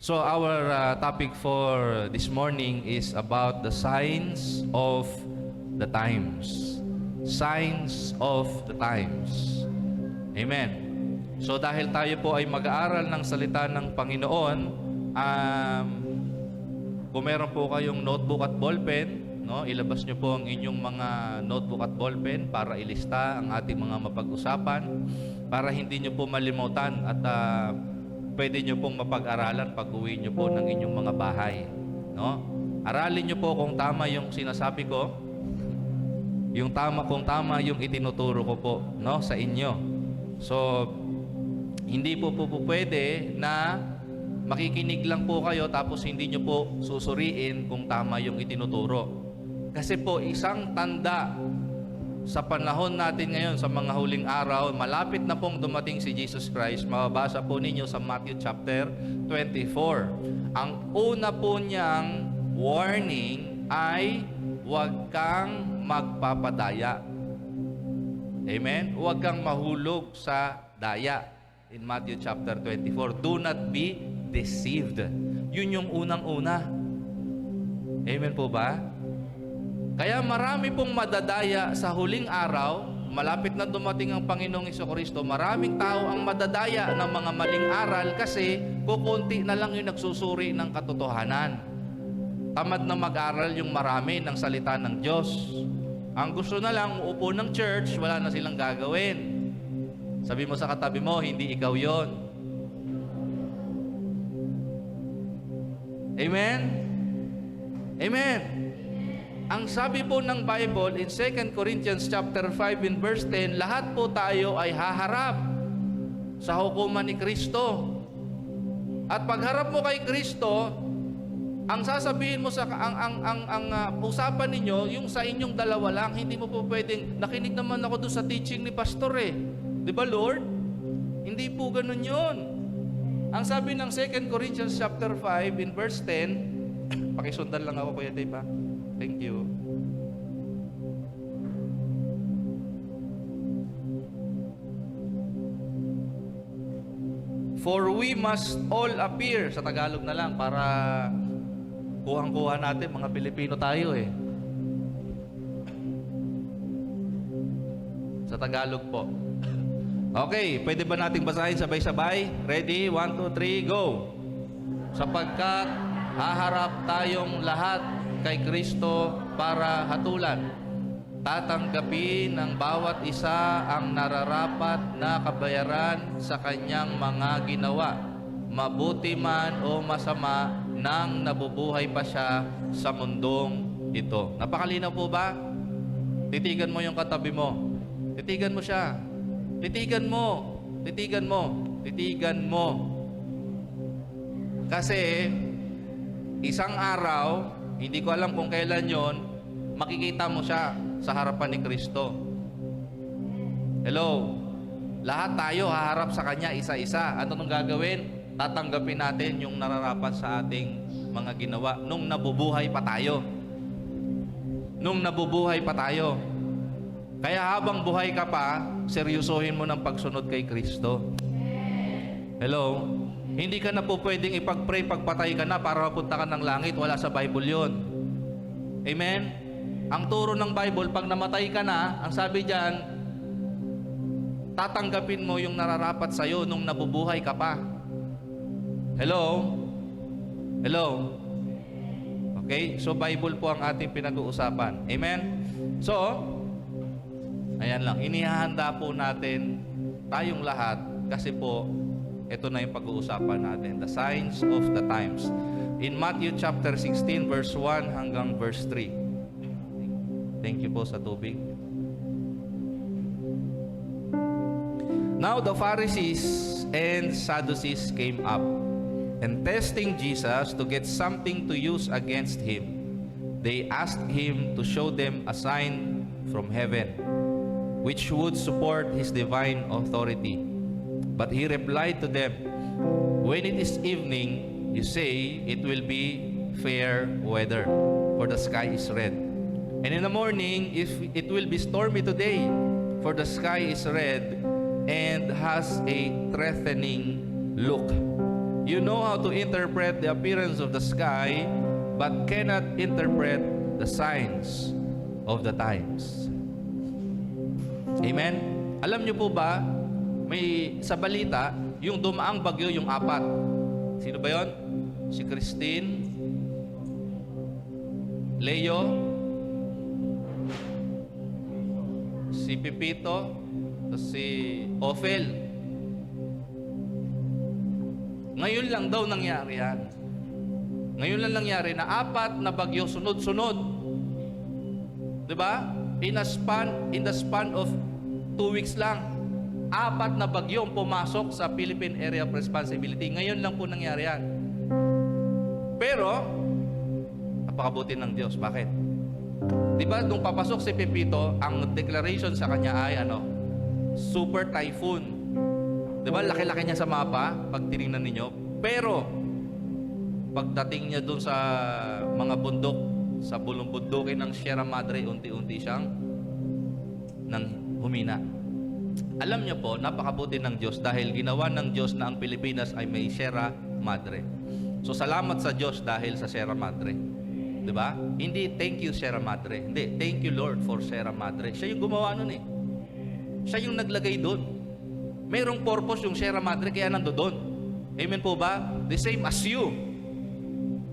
So our topic for this morning is about the signs of the times. Signs of the times. Amen. So dahil tayo po ay mag-aaral ng salita ng Panginoon, kung meron po kayong notebook at ballpen, no, ilabas nyo po ang inyong mga notebook at ballpen para ilista ang ating mga mapag-usapan, para hindi nyo po malimutan at pwede nyo pong mapag-aralan pag-uwi nyo po ng inyong mga bahay. No? Aralin nyo po kung tama yung sinasabi ko, kung tama yung itinuturo ko po, no, sa inyo. So, hindi po pwede na makikinig lang po kayo tapos hindi nyo po susuriin kung tama yung itinuturo. Kasi po, isang tanda sa panahon natin ngayon, sa mga huling araw, malapit na pong dumating si Jesus Christ. Mababasa po ninyo sa Matthew chapter 24. Ang una po niyang warning ay huwag kang magpapadaya. Amen? Huwag kang mahulog sa daya. In Matthew chapter 24, do not be deceived. Yun yung unang-una. Amen po ba? Kaya marami pong madadaya sa huling araw, malapit na dumating ang Panginoong Jesucristo, maraming tao ang madadaya ng mga maling aral kasi kukunti na lang yung nagsusuri ng katotohanan. Tamad na mag-aral yung marami ng salita ng Diyos. Ang gusto na lang, uupo ng church, wala na silang gagawin. Sabi mo sa katabi mo, hindi ikaw yon. Amen? Amen? Ang sabi po ng Bible in 2 Corinthians chapter 5 in verse 10, lahat po tayo ay haharap sa hukuman ni Kristo. At pagharap mo kay Kristo, ang sasabihin mo sa usapan ninyo, yung sa inyong dalawa lang, hindi mo po pwedeng, nakinig naman ako doon sa teaching ni pastor eh. 'Di ba, Lord? Hindi po ganoon 'yon. Ang sabi ng 2 Corinthians chapter 5 in verse 10, pakisundan lang ako, Kuya Dave, ha? Thank you. For we must all appear, sa Tagalog na lang para kuhang-kuha natin, mga Pilipino tayo eh. Sa Tagalog po. Okay, pwede ba nating basahin sabay-sabay? Ready? 1, 2, 3, go! Sapagkat haharap tayong lahat kay Kristo para hatulan. Tatanggapin ng bawat isa ang nararapat na kabayaran sa kanyang mga ginawa, mabuti man o masama, nang nabubuhay pa siya sa mundong ito. Napakalinaw po ba? Titigan mo yung katabi mo. Titigan mo siya. Titigan mo. Titigan mo. Titigan mo. Kasi isang araw, hindi ko alam kung kailan yon, makikita mo siya sa harapan ni Kristo. Hello? Lahat tayo haharap sa Kanya isa-isa. Ano nung gagawin? Tatanggapin natin yung nararapat sa ating mga ginawa nung nabubuhay pa tayo. Nung nabubuhay pa tayo. Kaya habang buhay ka pa, seryosohin mo ng pagsunod kay Kristo. Hello? Hindi ka na po pwedeng ipag-pray pagpatay ka na para mapunta ka ng langit. Wala sa Bible yon. Amen? Ang turo ng Bible, pag namatay ka na, ang sabi diyan, tatanggapin mo yung nararapat sa'yo nung nabubuhay ka pa. Hello? Hello? Okay? So, Bible po ang ating pinag-uusapan. Amen? So, ayan lang. Inihahanda po natin tayong lahat kasi po, ito na yung pag-uusapan natin. The signs of the times. In Matthew chapter 16 verse 1 hanggang verse 3. Thank you po sa tubig. Now the Pharisees and Sadducees came up and testing Jesus to get something to use against him. They asked him to show them a sign from heaven which would support his divine authority. But he replied to them, when it is evening, you say it will be fair weather, for the sky is red. And in the morning, if it will be stormy today, for the sky is red and has a threatening look. You know how to interpret the appearance of the sky, but cannot interpret the signs of the times. Amen? Alam niyo po ba, may sa balita, yung dumaang bagyo, yung 4. Sino ba yon? Si Christine, Leo, si Pipito, si Ophel. Ngayon lang daw nangyari yan. Ngayon lang nangyari na 4 na bagyo sunod-sunod. 'Di ba? In the span of 2 weeks lang. 4 na bagyo ang pumasok sa Philippine Area of Responsibility. Ngayon lang po nangyari yan. Pero, napakabuti ng Diyos. Bakit? 'Di ba nung papasok si Pepito, ang declaration sa kanya ay super typhoon. 'Di ba? Laki-laki niya sa mapa pag tiningnan ninyo. Pero pagdating niya doon sa mga bundok, sa bulong bundukin ng Sierra Madre, unti-unti siyang humina. Alam niyo po, napakabuti ng Diyos dahil ginawa ng Diyos na ang Pilipinas ay may Sierra Madre. So salamat sa Diyos dahil sa Sierra Madre. 'Di ba? Hindi thank you Sierra Madre. Hindi, thank you Lord for Sierra Madre. Siya yung gumawa nun eh. Siya yung naglagay doon. Mayroong purpose yung Sierra Madre kaya nandoon. Amen po ba? The same as you.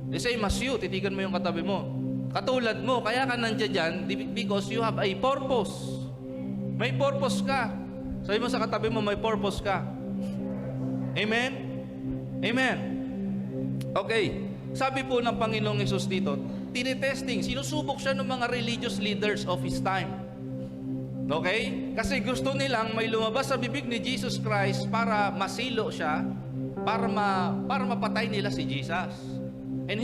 The same as you. Titigan mo yung katabi mo. Katulad mo, kaya ka nandiyan dyan because you have a purpose. May purpose ka. Sabi mo sa katabi mo, may purpose ka. Amen? Amen. Okay. Sabi po ng Panginoong Hesus dito, tinitesting, sinusubok siya ng mga religious leaders of his time. Okay? Kasi gusto nilang may lumabas sa bibig ni Jesus Christ para masilo siya, para mapatay nila si Jesus. And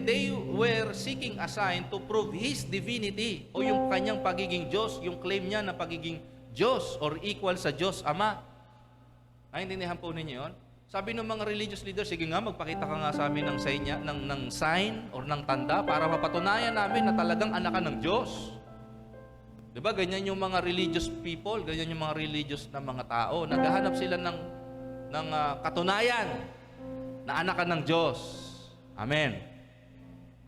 they were seeking a sign to prove his divinity o yung kanyang pagiging Diyos, yung claim niya na pagiging Diyos or equal sa Diyos Ama. Naintindihan po ninyo yun? Sabi ng mga religious leaders, sige nga, magpakita ka nga sa amin ng sign or ng tanda para mapatunayan namin na talagang anak ka ng Diyos. Diba? Ganyan yung mga religious people, ganyan yung mga religious na mga tao. Naghahanap sila ng katunayan na anak ka ng Diyos. Amen.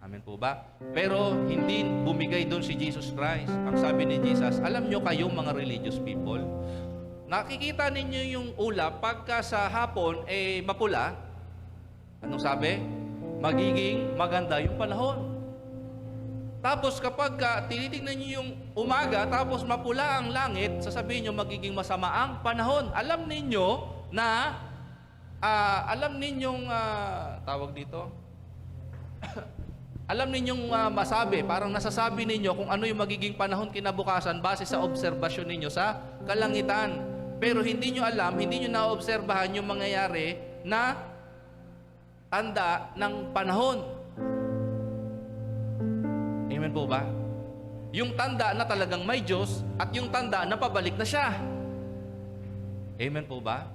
Amen po ba? Pero hindi bumigay doon si Jesus Christ. Ang sabi ni Jesus, alam nyo kayong mga religious people, nakikita ninyo yung ulap pagka sa hapon mapula. Anong sabi? Magiging maganda yung panahon. Tapos kapag tinitingnan nyo yung umaga, tapos mapula ang langit, sasabihin nyo magiging masama ang panahon. Alam ninyo na, tawag dito, alam ninyong masabi, parang nasasabi ninyo kung ano yung magiging panahon kinabukasan base sa obserbasyon ninyo sa kalangitan. Pero hindi nyo alam, hindi nyo naobserbahan yung mangyayari na tanda ng panahon. Amen po ba? Yung tanda na talagang may Diyos at yung tanda na pabalik na siya. Amen po ba?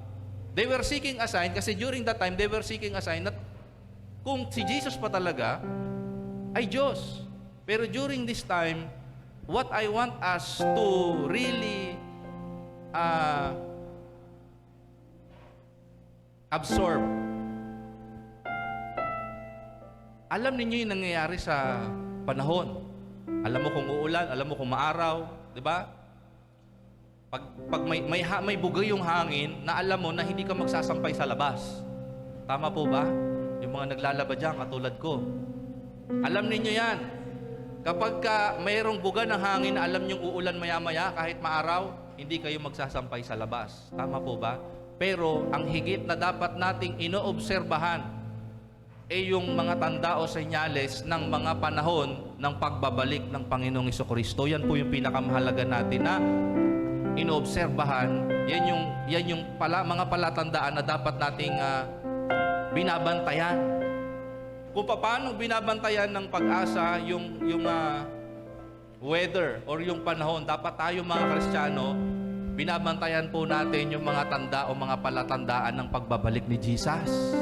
They were seeking a sign kasi during that time, they were seeking a sign na kung si Jesus pa talaga ay Diyos. Pero during this time, what I want us to really absorb. Alam ninyo yung nangyayari sa panahon. Alam mo kung uulan, alam mo kung maaraw, di ba? Pag may bugay yung hangin, na alam mo na hindi ka magsasampay sa labas. Tama po ba? Yung mga naglalaba dyan, katulad ko. Alam ninyo yan. Kapag mayroong buga ng hangin na alam nyong uulan maya-maya, kahit maaraw, hindi kayo magsasampay sa labas. Tama po ba? Pero ang higit na dapat nating inoobserbahan yung mga tanda o senyales ng mga panahon ng pagbabalik ng Panginoong Jesucristo. Yan po yung pinakamahalaga natin na inoobserbahan. Yan yung mga palatandaan na dapat nating binabantayan. Kung paano binabantayan ng Pag-asa yung weather or yung panahon, dapat tayo mga Kristiyano, binabantayan po natin yung mga tanda o mga palatandaan ng pagbabalik ni Jesus.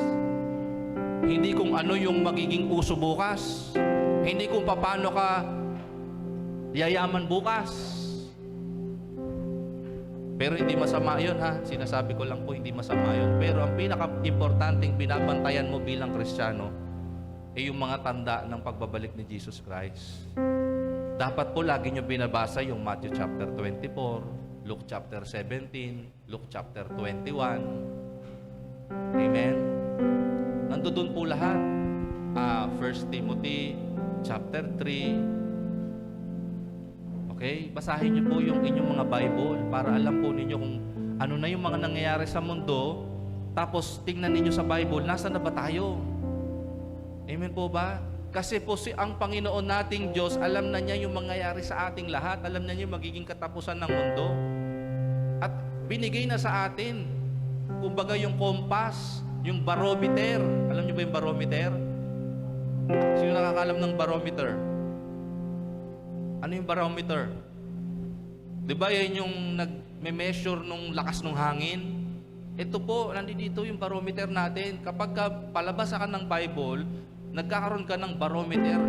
Hindi kung ano yung magiging uso bukas. Hindi kung paano ka yayaman bukas. Pero hindi masama yun ha. Sinasabi ko lang po hindi masama yun. Pero ang pinaka-importanting binabantayan mo bilang Kristiyano ay yung mga tanda ng pagbabalik ni Jesus Christ. Dapat po lagi nyo binabasa yung Matthew chapter 24, Luke chapter 17, Luke chapter 21. Amen? Nandoon po lahat. 1 Timothy chapter 3. Okay? Basahin niyo po yung inyong mga Bible para alam po ninyo kung ano na yung mga nangyayari sa mundo. Tapos tingnan ninyo sa Bible, nasa na ba tayo? Amen po ba? Kasi po ang Panginoon nating Diyos, alam na niya yung mangyayari sa ating lahat. Alam na niya yung magiging katapusan ng mundo. At binigay na sa atin, kumbaga yung kompas, yung barometer. Alam niyo ba yung barometer? Sino nakakalam ng barometer? Ano yung barometer? Di ba yan yung nag-measure nung lakas ng hangin? Ito po, nandito yung barometer natin. Kapag palabas ka ng Bible, nagkakaroon ka ng barometer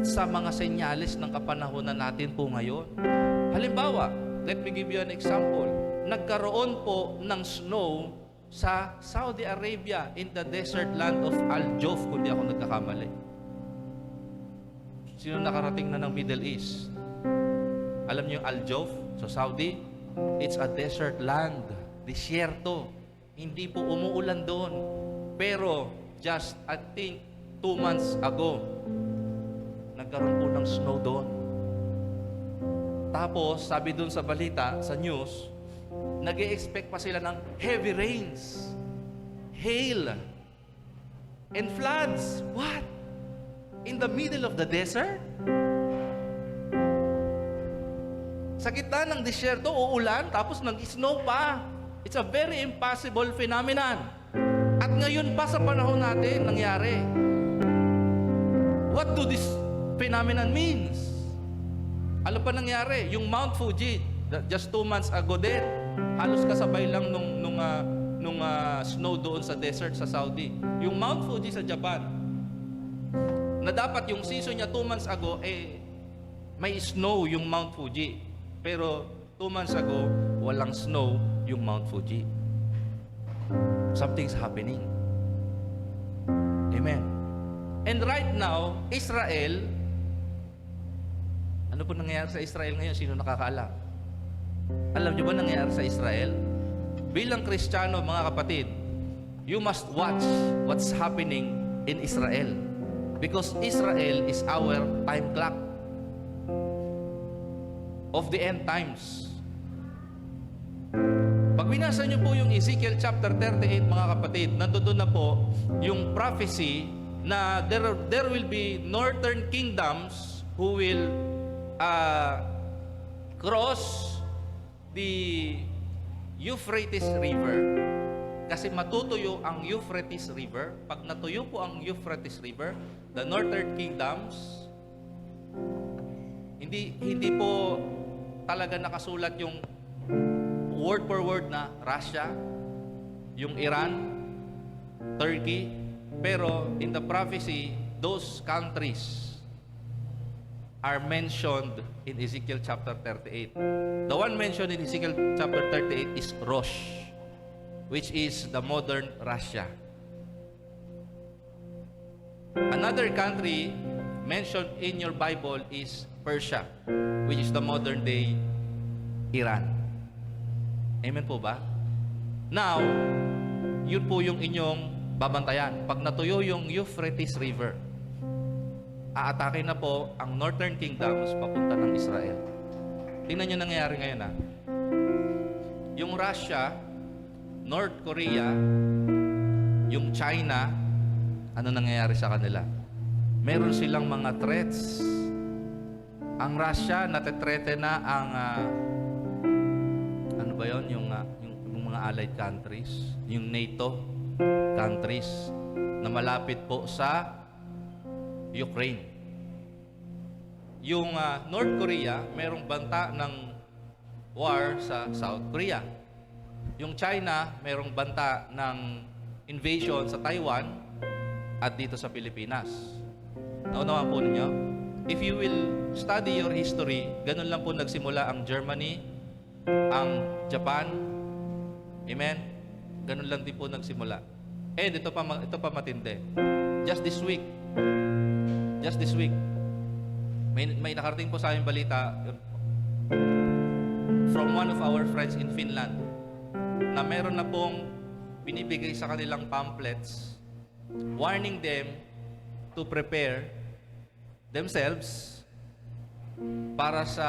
sa mga senyales ng kapanahonan natin po ngayon. Halimbawa, let me give you an example. Nagkaroon po ng snow sa Saudi Arabia in the desert land of Al-Jof, kung di ako nagkakamali. Sino nakarating na ng Middle East? Alam niyo yung Al-Jof sa Saudi? It's a desert land, disyerto. Hindi po umuulan doon. Pero just I think 2 months ago, nagkaroon po ng snow doon. Tapos, sabi doon sa balita, sa news, nag-i-expect pa sila ng heavy rains, hail, and floods. What? In the middle of the desert? Sa gitna ng disyerto, uulan, tapos nag-snow pa. It's a very impossible phenomenon. At ngayon pa sa panahon natin, nangyari. What do this phenomenon means? Ano pa nangyari? Yung Mount Fuji, just 2 months ago din, halos kasabay lang nung snow doon sa desert sa Saudi. Yung Mount Fuji sa Japan, na dapat yung season niya 2 months ago, may snow yung Mount Fuji. Pero 2 months ago, walang snow yung Mount Fuji. Something's happening. Amen. And right now, Israel, ano po nangyayari sa Israel ngayon? Sino nakakaalam? Alam niyo ba nangyayari sa Israel? Bilang Kristiyano, mga kapatid, you must watch what's happening in Israel. Because Israel is our time clock of the end times. Pag binasa niyo po yung Ezekiel chapter 38, mga kapatid, nandoon na po yung prophecy na there will be northern kingdoms who will cross the Euphrates River. Kasi matutuyo ang Euphrates River. Pag natuyo po ang Euphrates River, the northern kingdoms, hindi po talaga nakasulat yung word for word na Russia, yung Iran, Turkey, pero in the prophecy, those countries are mentioned in Ezekiel chapter 38. The one mentioned in Ezekiel chapter 38 is Rosh, which is the modern Russia. Another country mentioned in your Bible is Persia, which is the modern day Iran. Amen po ba? Now, yun po yung inyong babantayan. Pag natuyo yung Euphrates River, aatake na po ang northern kingdoms papunta ng Israel. Tingnan nyo nangyayari ngayon ha. Yung Russia, North Korea, yung China, ano nangyayari sa kanila? Meron silang mga threats. Ang Russia, natitrete na ang, ano ba yun? Yung mga allied countries, yung NATO countries, na malapit po sa Ukraine. Yung North Korea, merong banta ng war sa South Korea. Yung China, merong banta ng invasion sa Taiwan at dito sa Pilipinas. Naunawaan po ninyo? If you will study your history, ganun lang po nagsimula ang Germany, ang Japan. Amen? Ganun lang din po nagsimula. And ito pa matindi. Just this week, may nakarating po sa aking balita from one of our friends in Finland na meron na pong binibigay sa kanilang pamphlets warning them to prepare themselves para sa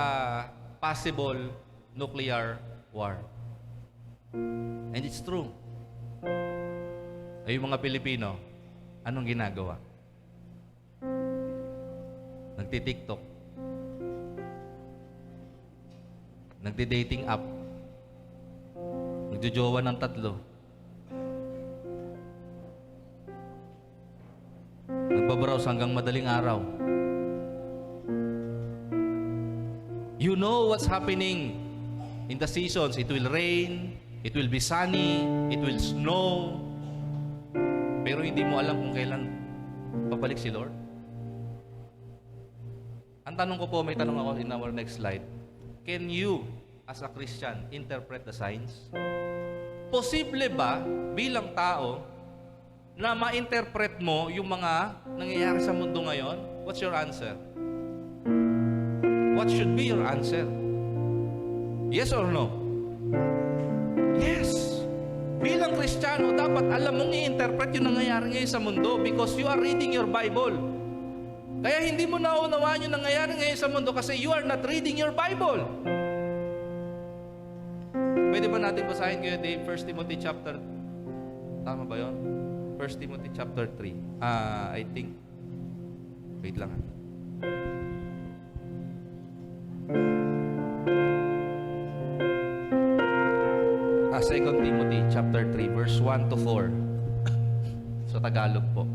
possible nuclear war. And it's true. Ay, yung mga Pilipino, anong ginagawa? Nagti-TikTok. Nagdi-dating app. Nagjojowa ng 3. Nagbabrowse hanggang madaling araw. You know what's happening in the seasons. It will rain, it will be sunny, it will snow. Pero hindi mo alam kung kailan babalik si Lord. Ang tanong ko po, may tanong ako in our next slide. Can you, as a Christian, interpret the signs? Posible ba, bilang tao, na ma-interpret mo yung mga nangyayari sa mundo ngayon? What's your answer? What should be your answer? Yes or no? Yes. Bilang Kristiyano, dapat alam mong i-interpret yung nangyayari ngayon sa mundo because you are reading your Bible. Kaya hindi mo naunawaan yung nangyayari ngayon sa mundo kasi you are not reading your Bible. Pwede ba natin basahin kayo Dave, 1 Timothy chapter... Tama ba yun? 1 Timothy chapter 3. I think... Wait lang. 2 Timothy chapter 3 verse 1 to 4. Sa Tagalog po.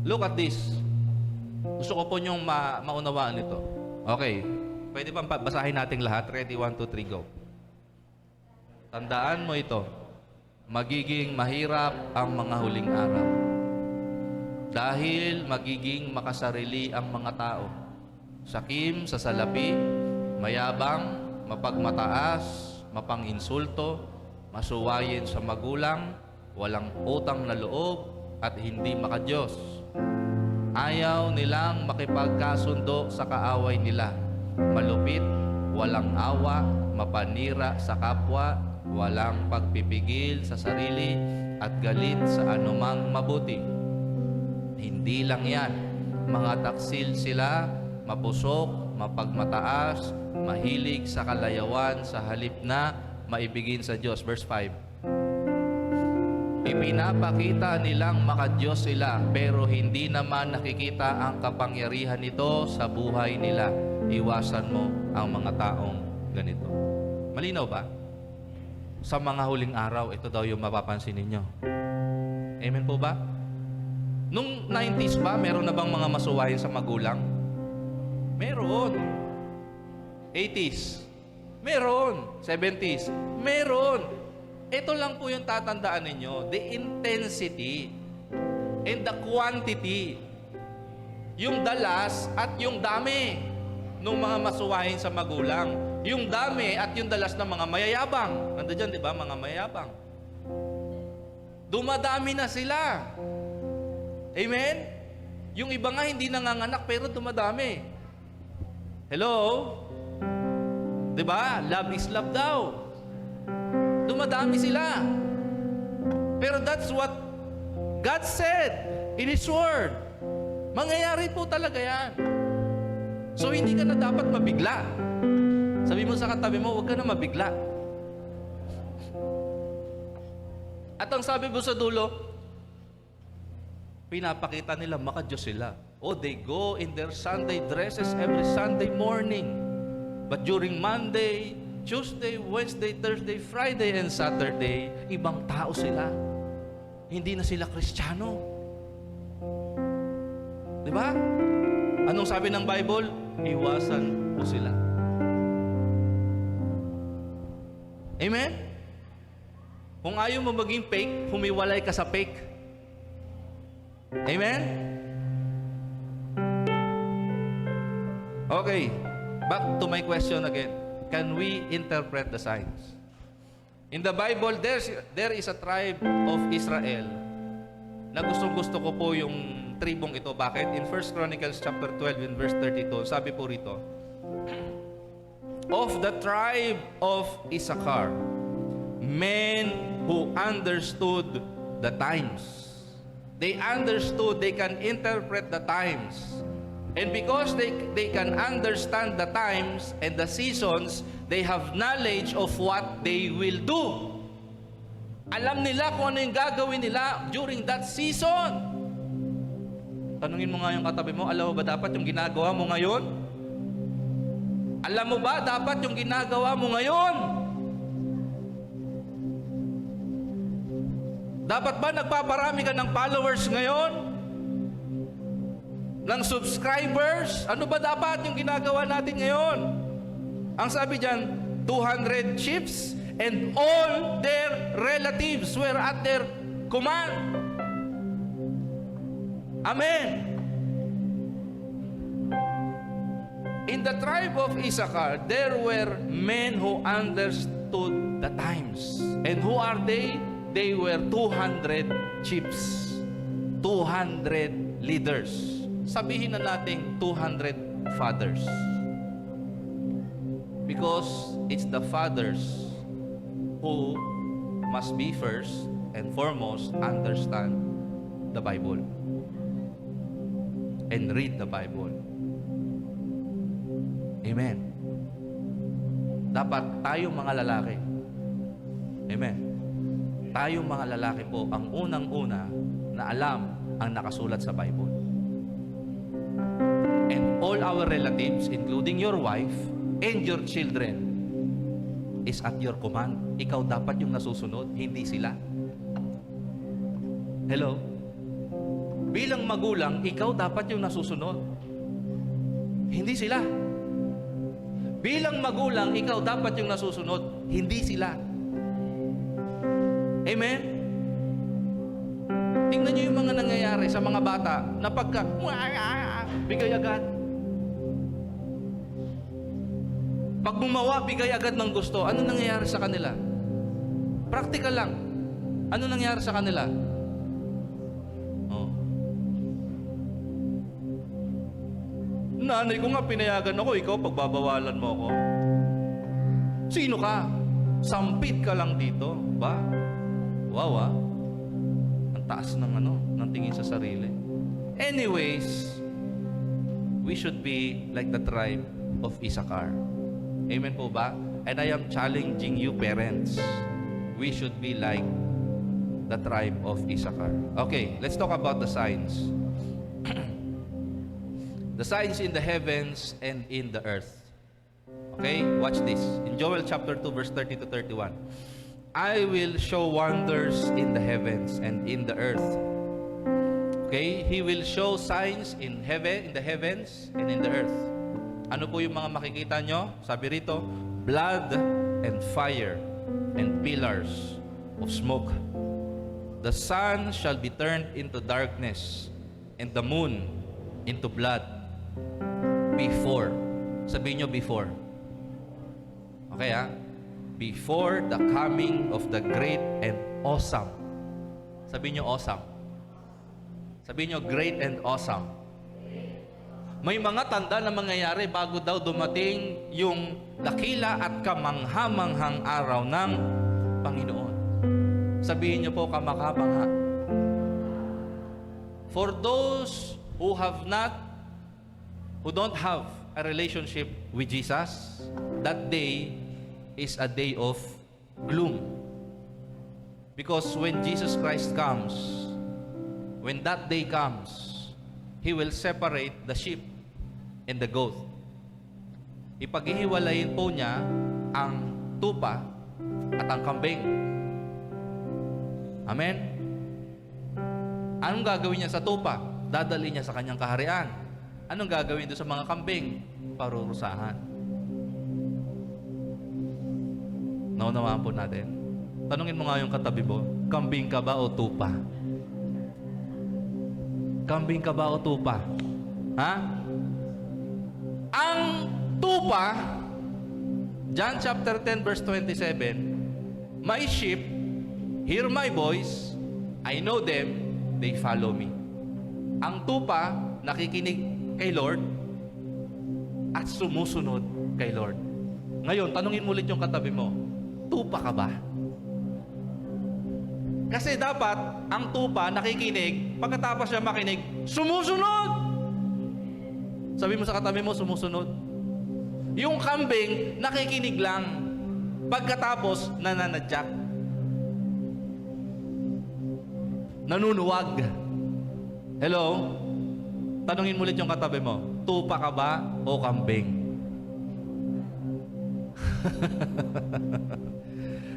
Look at this. Gusto ko po niyong maunawaan ito. Okay. Pwede bang basahin natin lahat? Ready? 1, 2, 3, go. Tandaan mo ito. Magiging mahirap ang mga huling araw. Dahil magiging makasarili ang mga tao. Sakim sa salapi, mayabang, mapagmataas, mapang-insulto, masuwayin sa magulang, walang utang na loob, at hindi makadiyos. Ayaw nilang makipagkasundo sa kaaway nila. Malupit, walang awa, mapanira sa kapwa, walang pagpipigil sa sarili, at galit sa anumang mabuti. Hindi lang yan. Mga taksil sila, mapusok, mapagmataas, mahilig sa kalayawan sa halip na maibigin sa Diyos. Verse 5. Ipinapakita nilang makadiyos sila, pero hindi naman nakikita ang kapangyarihan nito sa buhay nila. Iwasan mo ang mga taong ganito. Malinaw ba? Sa mga huling araw, ito daw yung mapapansin ninyo. Amen po ba? Nung 90s ba, meron na bang mga masuwayin sa magulang? Meron. 80s? Meron. 70s? Meron. Ito lang po yung tatandaan ninyo. The intensity and the quantity. Yung dalas at yung dami ng mga masuwahin sa magulang. Yung dami at yung dalas ng mga mayayabang. Nandun dyan, di ba? Mga mayayabang. Dumadami na sila. Amen? Yung iba nga hindi nanganganak pero dumadami. Hello? Diba? Love is love daw. Dumadami sila. Pero that's what God said in His Word. Mangyayari po talaga yan. So hindi ka na dapat mabigla. Sabi mo sa katabi mo, huwag ka na mabigla. At ang sabi mo sa dulo, pinapakita nila makadiyos sila. Oh, they go in their Sunday dresses every Sunday morning. But during Monday, Tuesday, Wednesday, Thursday, Friday, and Saturday, ibang tao sila. Hindi na sila Kristiyano. Di ba? Anong sabi ng Bible? Iwasan po sila. Amen? Kung ayaw mo maging fake, humiwalay ka sa fake. Amen? Okay. Back to my question again. can we interpret the signs? In the Bible, there is a tribe of Israel na gustong-gusto ko po yung tribong ito. Bakit? In 1 Chronicles chapter 12 in verse 32, sabi po rito, of the tribe of Issachar, men who understood the times. They understood, they can interpret the times. And because they can understand the times and the seasons, they have knowledge of what they will do. Alam nila kung ano yung gagawin nila during that season. Tanungin mo nga yung katabi mo, alam mo ba dapat yung ginagawa mo ngayon? Alam mo ba dapat yung ginagawa mo ngayon? Dapat ba nagpaparami ka ng followers ngayon? Ng subscribers? Ano ba dapat yung ginagawa natin ngayon? Ang sabi dyan, 200 chiefs and all their relatives were at their command. Amen. In the tribe of Issachar, there were men who understood the times. And who are they? They were 200 chiefs, 200 leaders. Sabihin na natin 200 fathers. Because it's the fathers who must be first and foremost understand the Bible and read the Bible. Amen. Dapat tayong mga lalaki. Amen. Tayong mga lalaki po ang unang-una na alam ang nakasulat sa Bible. And all our relatives, including your wife and your children, is at your command. Ikaw dapat yung nasusunod, hindi sila. Hello? Bilang magulang, ikaw dapat yung nasusunod. Hindi sila. Bilang magulang, ikaw dapat yung nasusunod, hindi sila. Amen? Tingnan nyo yung mga nangyayari sa mga bata na pagka, bigay agad. Pag bumawa, bigay agad ng gusto. Ano nangyayari sa kanila? Practical lang. Ano nangyayari sa kanila? Oh. Nanay ko nga, pinayagan ako. Ikaw, pagbabawalan mo ako. Sino ka? Sampit ka lang dito. Ba? Wow, ah. Ang taas ng tingin sa sarili. Anyways, we should be like the tribe of Issachar. Amen po ba? And I am challenging you parents. We should be like the tribe of Issachar. Okay, let's talk about the signs. The signs in the heavens and in the earth. Okay, watch this. In Joel chapter 2 verse 30 to 31. I will show wonders in the heavens and in the earth. Okay, He will show signs in the heavens and in the earth. Ano po yung mga makikita nyo? Sabi rito, blood and fire and pillars of smoke. The sun shall be turned into darkness and the moon into blood before. Sabihin nyo before. Okay ha? Before the coming of the great and awesome. Sabihin nyo awesome. Sabihin nyo great and awesome. May mga tanda na mangyayari bago daw dumating yung dakila at kamangha-manghang araw ng Panginoon. Sabihin niyo po kamakha-mangha. For those who don't have a relationship with Jesus, that day is a day of gloom. Because when Jesus Christ comes, when that day comes, He will separate the sheep and the goat. Ipaghihiwalayin po niya ang tupa at ang kambing. Amen? Anong gagawin niya sa tupa? Dadali niya sa kanyang kaharian. Anong gagawin doon sa mga kambing? Parurusahan. Naunawaan po natin. Tanungin mo nga yung katabi mo, kambing ka ba o tupa? Kambing ka ba o tupa? Ha? Ang tupa, John chapter 10 verse 27, My sheep hear my voice, I know them, they follow me. Ang tupa, nakikinig kay Lord at sumusunod kay Lord. Ngayon, tanungin mo ulit yung katabi mo, tupa ka ba? Kasi dapat, ang tupa, nakikinig, pagkatapos siya makinig, sumusunod! Sabi mo sa katabi mo, sumusunod. Yung kambing, nakikinig lang. Pagkatapos, nananadyak. Nanunuwag. Hello? Tanungin mo ulit yung katabi mo, tupa ka ba o kambing?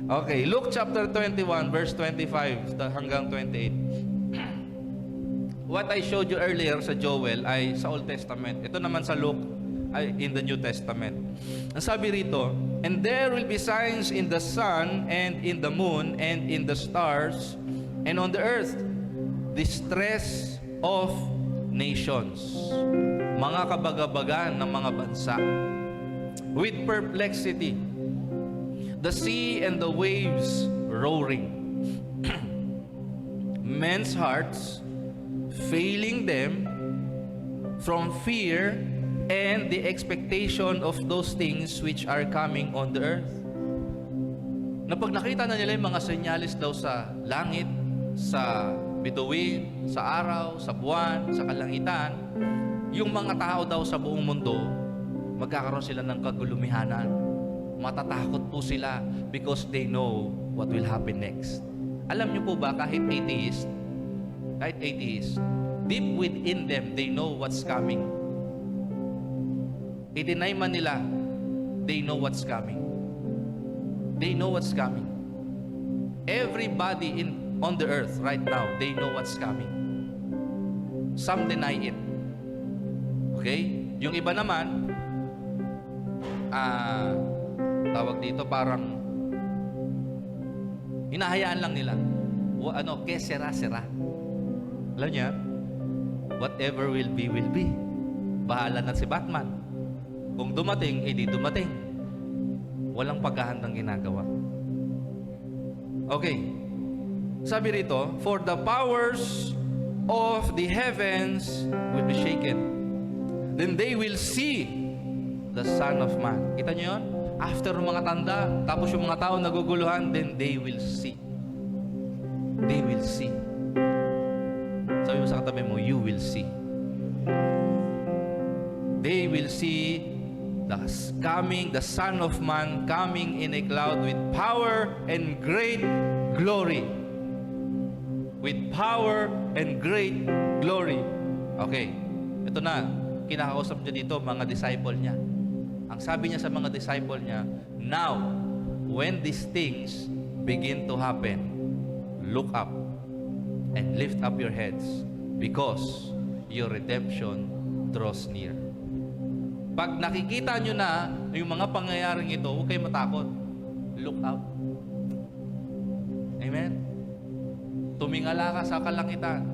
Okay, Luke chapter 21, verse 25 hanggang 28. What I showed you earlier sa Joel ay sa Old Testament. Ito naman sa Luke ay in the New Testament. Ang sabi rito, and there will be signs in the sun and in the moon and in the stars and on the earth, distress of nations. Mga kabagabagan ng mga bansa. With perplexity, the sea and the waves roaring. Men's hearts failing them from fear and the expectation of those things which are coming on the earth. Na pag nakita na nila yung mga senyalis daw sa langit, sa bituin, sa araw, sa buwan, sa kalangitan, yung mga tao daw sa buong mundo, magkakaroon sila ng kagulumihanan. Matatakot po sila because they know what will happen next. Alam niyo po ba, kahit atheist, deep within them, they know what's coming. I-deny man nila, they know what's coming. They know what's coming. Everybody on the earth right now, they know what's coming. Some deny it. Okay? Yung iba naman, tawag dito parang hinahayaan lang nila. Que sera. Alam niya, whatever will be, will be. Bahala na si Batman. Kung dumating, di dumating. Walang paghahandang ginagawa. Okay. Sabi rito, for the powers of the heavens will be shaken. Then they will see the Son of Man. Kita niyo yun? After mga tanda, tapos yung mga tao naguguluhan, then they will see. They will see. Sabi mo sa katabi mo, you will see. They will see the Son of Man coming in a cloud with power and great glory. With power and great glory. Okay. Ito na. Kinakausap niya dito mga disciple niya. Ang sabi niya sa mga disciple niya, now, when these things begin to happen, look up and lift up your heads because your redemption draws near. Pag nakikita nyo na yung mga pangyayaring ito, huwag kayong matakot. Look up. Amen? Tumingala ka sa kalangitan.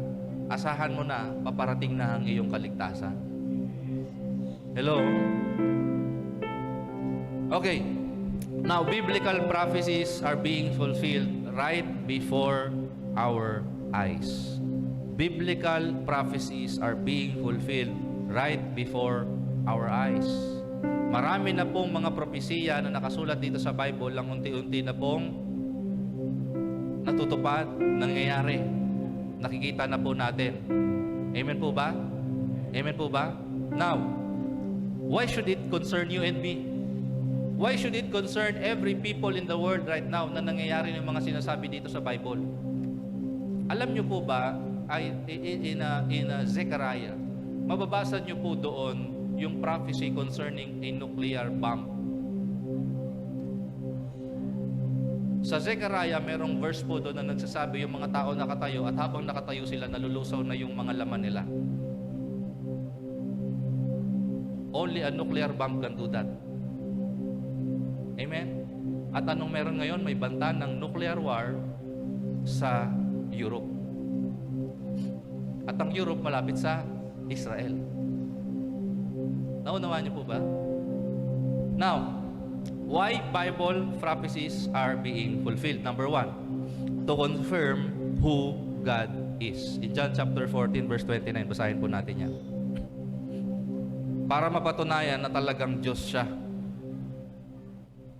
Asahan mo na, paparating na ang iyong kaligtasan. Hello? Okay. Now, biblical prophecies are being fulfilled right before our eyes. Biblical prophecies are being fulfilled right before our eyes. Marami na pong mga propesiya na nakasulat dito sa Bible ang unti-unti na pong natutupad, nangyayari. Nakikita na po natin. Amen po ba? Amen po ba? Now, why should it concern you and me? Why should it concern every people in the world right now na nangyayari ng mga sinasabi dito sa Bible? Alam niyo po ba, in Zechariah, mababasa niyo po doon yung prophecy concerning a nuclear bomb. Sa Zechariah, merong verse po doon na nagsasabi yung mga tao nakatayo at habang nakatayo sila, nalulusaw na yung mga laman nila. Only a nuclear bomb can do that. Amen? At anong meron ngayon? May banta ng nuclear war sa Europe. At ang Europe malapit sa Israel. Naunawaan niyo po ba? Now, Why Bible prophecies are being fulfilled? Number 1, to confirm who God is. In John chapter 14, verse 29, basahin po natin yan. Para mapatunayan na talagang Diyos siya.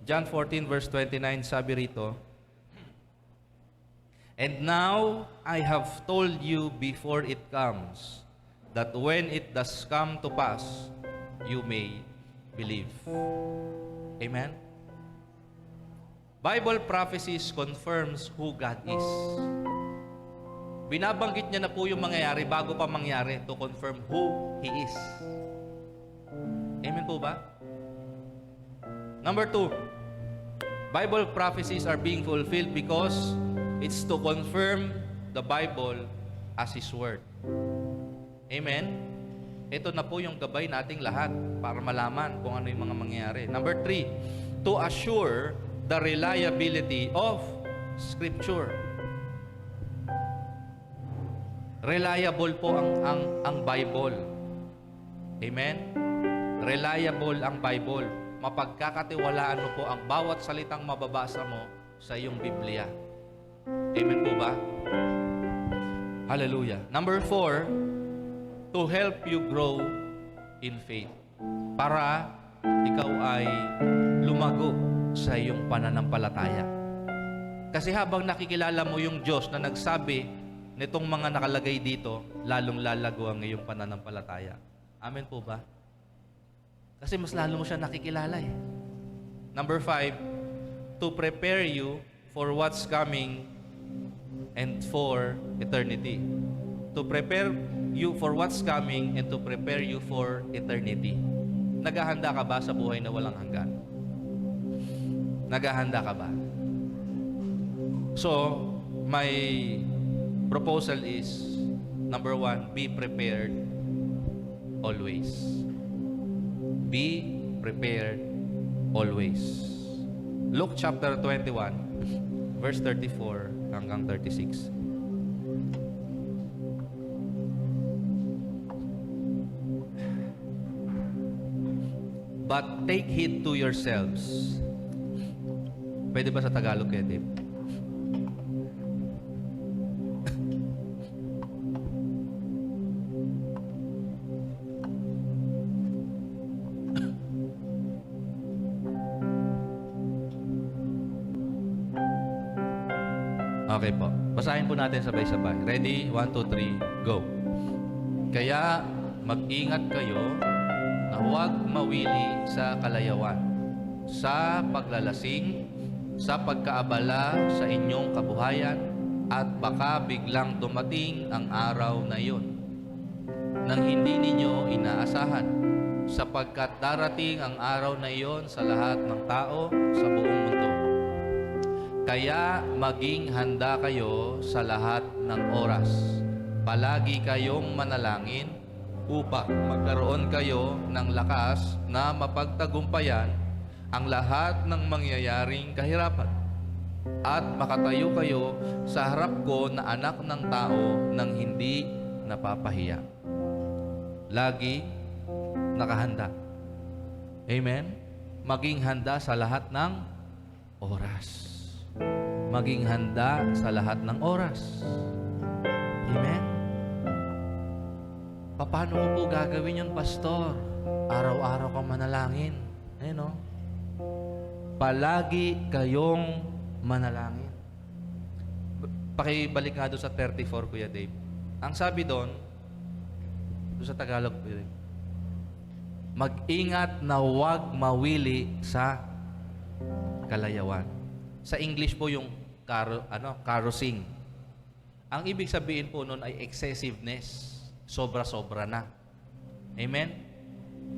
John 14, verse 29, sabi rito, "And now I have told you before it comes, that when it does come to pass, you may believe." Amen? Bible prophecies confirms who God is. Binabanggit niya na po yung mangyayari bago pa mangyari to confirm who He is. Amen po ba? Number 2, Bible prophecies are being fulfilled because it's to confirm the Bible as His Word. Amen? Ito na po yung gabay nating lahat para malaman kung ano yung mga mangyayari. Number 3, to assure the reliability of Scripture. Reliable po ang Bible. Amen? Reliable ang Bible. Mapagkakatiwalaan mo po ang bawat salitang mababasa mo sa iyong Biblia. Amen po ba? Hallelujah. Number 4, to help you grow in faith. Para ikaw ay lumago sa iyong pananampalataya. Kasi habang nakikilala mo yung Diyos na nagsabi nitong mga nakalagay dito, lalong lalago ang iyong pananampalataya. Amen po ba? Kasi mas lalo mo siya nakikilala eh. Number 5, to prepare you for what's coming and for eternity. To prepare you for what's coming and to prepare you for eternity. Naghahanda ka ba sa buhay na walang hanggan? Naghahanda ka ba? So, my proposal is, number 1, be prepared always. Be prepared always. Luke chapter 21, verse 34 hanggang 36. But take heed to yourselves. Pwede ba sa Tagalog, Dave? Okay po. Basahin po natin sabay-sabay. Ready? 1, 2, 3, go. Kaya mag-ingat kayo na huwag mawili sa kalayawan, sa paglalasing, sa pagkaabala sa inyong kabuhayan, at baka biglang dumating ang araw na iyon nang hindi ninyo inaasahan, sapagkat darating ang araw na iyon sa lahat ng tao sa buong mundo. Kaya maging handa kayo sa lahat ng oras. Palagi kayong manalangin upang magkaroon kayo ng lakas na mapagtagumpayan ang lahat ng mangyayaring kahirapan at makatayo kayo sa harap ko na anak ng tao ng hindi napapahiya. Lagi nakahanda. Amen? Maging handa sa lahat ng oras. Maging handa sa lahat ng oras. Amen? Paano ko po gagawin yun, Pastor? Araw-araw kang manalangin. Ayun, no? Palagi kayong manalangin. Pakibalik nga doon sa 34, Kuya Dave. Ang sabi doon sa Tagalog, mag-ingat na huwag mawili sa kalayawan. Sa English po yung carousing. Ang ibig sabihin po noon ay excessiveness. Sobra-sobra na. Amen?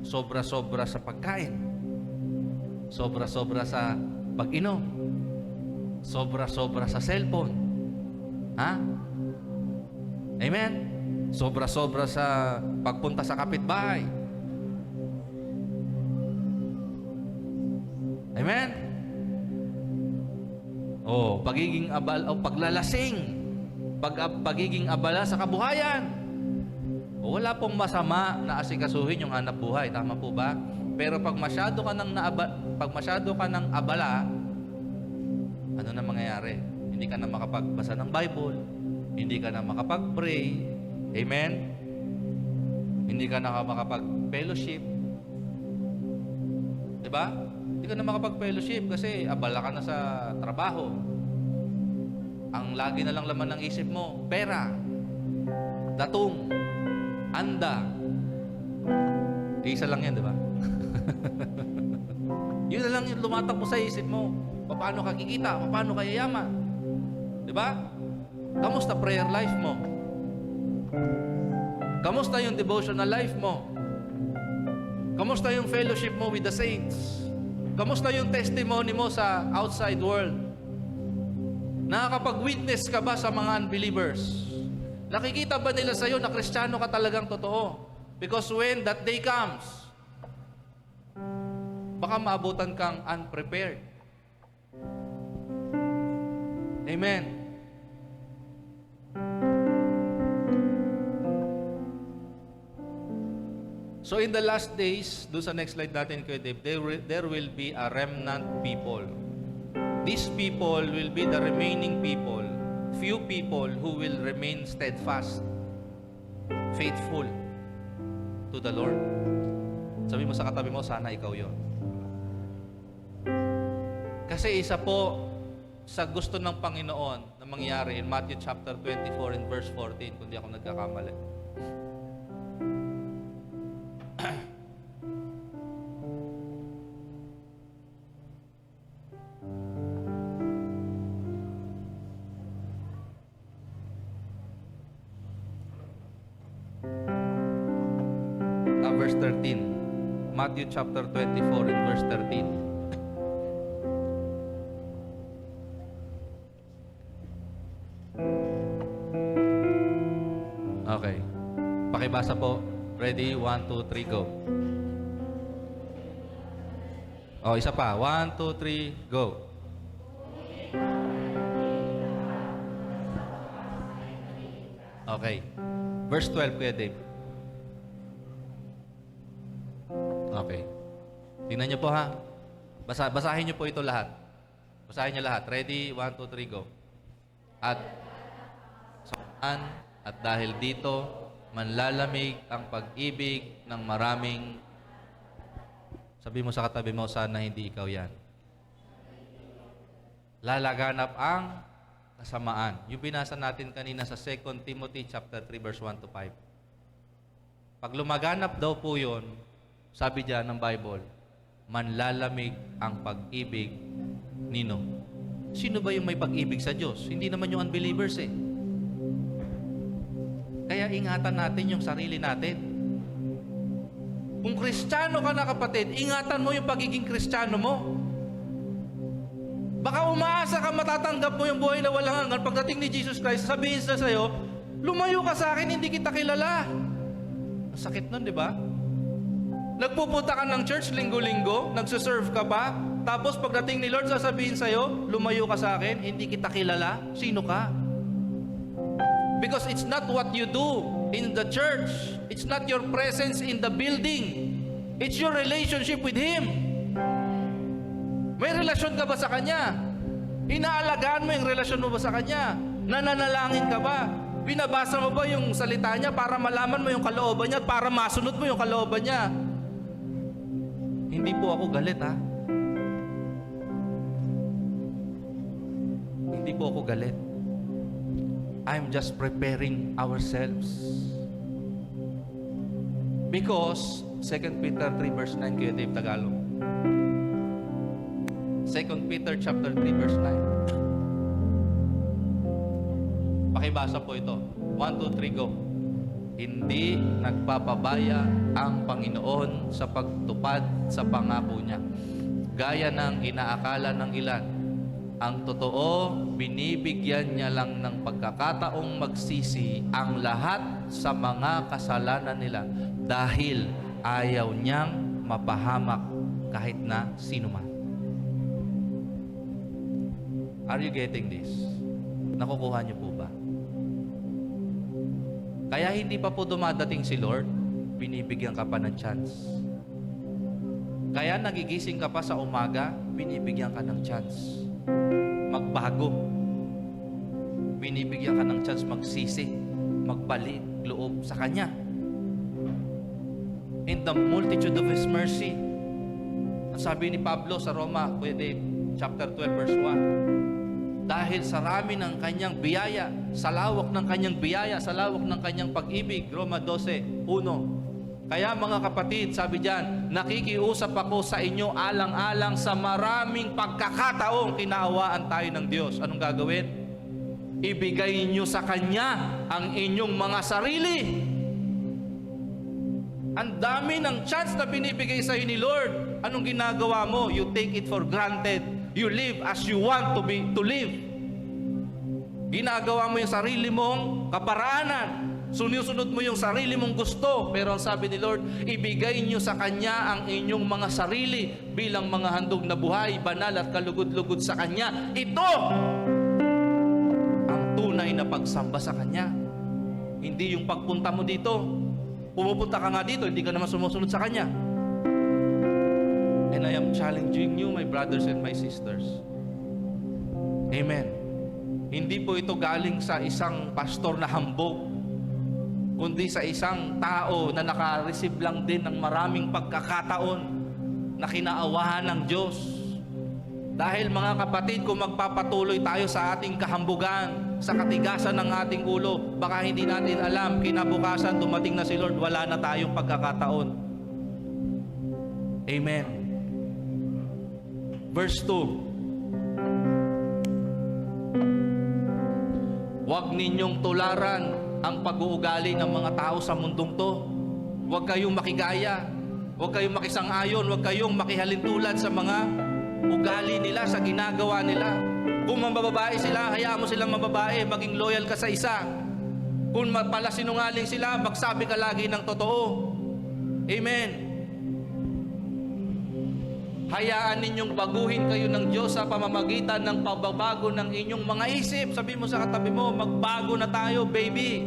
Sobra-sobra sa pagkain. Sobra-sobra sa pag-inom. Sobra-sobra sa cellphone. Ha? Amen? Sobra-sobra sa pagpunta sa kapitbahay. Amen? Pagiging abala o paglalasing. Pagiging abala sa kabuhayan. Wala pong masama na asikasuhin yung hanap buhay. Tama po ba? Pero pag masyado ka nang Pag masyado ka ng abala, ano na mangyayari? Hindi ka na makapagbasa ng Bible, hindi ka na makapag-pray, amen? Hindi ka na makapag-fellowship, diba? Hindi ka na makapag-fellowship kasi abala ka na sa trabaho. Ang lagi na lang laman ng isip mo, pera, datong, anda. Isa lang yan, diba? Yun na lang yung lumatakbo sa isip mo. Paano ka kikita? Paano ka yayaman? Diba? Kamusta prayer life mo? Kamusta yung devotional life mo? Kamusta yung fellowship mo with the saints? Kamusta yung testimony mo sa outside world? Nakakapag-witness ka ba sa mga unbelievers? Nakikita ba nila sa'yo na Kristiyano ka talagang totoo? Because when that day comes, baka maabutan kang unprepared. Amen. So in the last days, doon sa next slide natin, Kuya Dave, there will be a remnant people. These people will be the remaining people, few people who will remain steadfast, faithful to the Lord. Sabi mo sa katabi mo, sana ikaw yon. Kasi isa po sa gusto ng Panginoon na mangyari in Matthew chapter 24 and verse 14, kung di ako nagkakamali. Verse 13. Matthew chapter 24 and verse 13. Okay. Pakibasa po. Ready? 1, 2, 3, go. Oh, isa pa. 1, 2, 3, go. Okay. Verse 12, Kuya Dave. Okay. Tingnan niyo po ha. Basahin niyo po ito lahat. Basahin niyo lahat. Ready? 1, 2, 3, go. At saan at dahil dito, manlalamig ang pag-ibig ng maraming. Sabi mo sa katabi mo, sana hindi ikaw yan. Lalaganap ang kasamaan. Yung binasa natin kanina sa 2 Timothy chapter 3 verse 1 to 5. Pag lumaganap daw po yun, sabi diyan ng Bible, manlalamig ang pag-ibig nino. Sino ba yung may pag-ibig sa Diyos? Hindi naman yung unbelievers eh. Kaya ingatan natin yung sarili natin. Kung Kristiyano ka na kapatid, ingatan mo yung pagiging Kristiyano mo. Baka umaasa ka matatanggap mo yung buhay na walang hanggan. Pagdating ni Jesus Christ, sabihin sa sa'yo, lumayo ka sa akin, hindi kita kilala. Ang sakit nun, di ba? Nagpupunta ka ng church linggo-linggo, nagsuserve ka pa, tapos pagdating ni Lord, sasabihin sa'yo, lumayo ka sa akin, hindi kita kilala. Sino ka? Because it's not what you do in the church. It's not your presence in the building. It's your relationship with Him. May relasyon ka ba sa Kanya? Inaalagaan mo yung relasyon mo ba sa Kanya? Nananalangin ka ba? Binabasa mo ba yung salita Niya para malaman mo yung kalooban Niya at para masunod mo yung kalooban Niya? Hindi po ako galit, ha? Hindi po ako galit. I'm just preparing ourselves. Because 2 Peter 3 verse 9, Kuya Dave Tagalog. 2 Peter chapter 3 verse 9. Pakibasa po ito. 1, 2, 3, go. Hindi nagpapabaya ang Panginoon sa pagtupad sa pangako niya. Gaya ng inaakala ng ilan. Ang totoo, binibigyan niya lang ng pagkakataong magsisi ang lahat sa mga kasalanan nila dahil ayaw niyang mapahamak kahit na sino man. Are you getting this? Nakukuha niyo po ba? Kaya hindi pa po dumadating si Lord, binibigyan ka pa ng chance. Kaya nagigising ka pa sa umaga, binibigyan ka ng chance magbago. Binibigyan ka ng chance magsisi, magbalik loob sa Kanya. In the multitude of His mercy. Ang sabi ni Pablo sa Roma, chapter 12, verse 1, dahil sa rami ng Kanyang biyaya, sa lawak ng Kanyang biyaya, sa lawak ng Kanyang pag-ibig, Roma 12:1. Kaya mga kapatid, sabi diyan, nakikiusap ako sa inyo alang-alang sa maraming pagkakataong kinaawaan tayo ng Diyos. Anong gagawin? Ibigay niyo sa Kanya ang inyong mga sarili. Ang dami ng chance na binibigay sa iyo ni Lord. Anong ginagawa mo? You take it for granted. You live as you want to live. Ginagawa mo yung sarili mong kaparaanan. Sunusunod mo yung sarili mong gusto. Pero ang sabi ni Lord, ibigay niyo sa Kanya ang inyong mga sarili bilang mga handog na buhay, banal at kalugod-lugod sa Kanya. Ito ang tunay na pagsamba sa Kanya. Hindi yung pagpunta mo dito. Pumupunta ka nga dito, hindi ka naman sumusunod sa Kanya. And I am challenging you, my brothers and my sisters. Amen. Hindi po ito galing sa isang pastor na hambog, kundi sa isang tao na naka-receive lang din ng maraming pagkakataon na kinaawahan ng Diyos. Dahil mga kapatid, kung magpapatuloy tayo sa ating kahambugan, sa katigasan ng ating ulo, baka hindi natin alam, kinabukasan dumating na si Lord, wala na tayong pagkakataon. Amen. Verse 2. Huwag ninyong tularan ang pag-uugali ng mga tao sa mundong to. Huwag kayong makigaya, huwag kayong makisang-ayon, huwag kayong makihalintulad sa mga ugali nila, sa ginagawa nila. Kung mababae sila, hayaan mo silang mababae, maging loyal ka sa isa. Kung pala sinungaling sila, magsabi ka lagi ng totoo. Amen. Hayaan ninyong baguhin kayo ng Diyos sa pamamagitan ng pagbabago ng inyong mga isip. Sabi mo sa katabi mo, magbago na tayo, baby.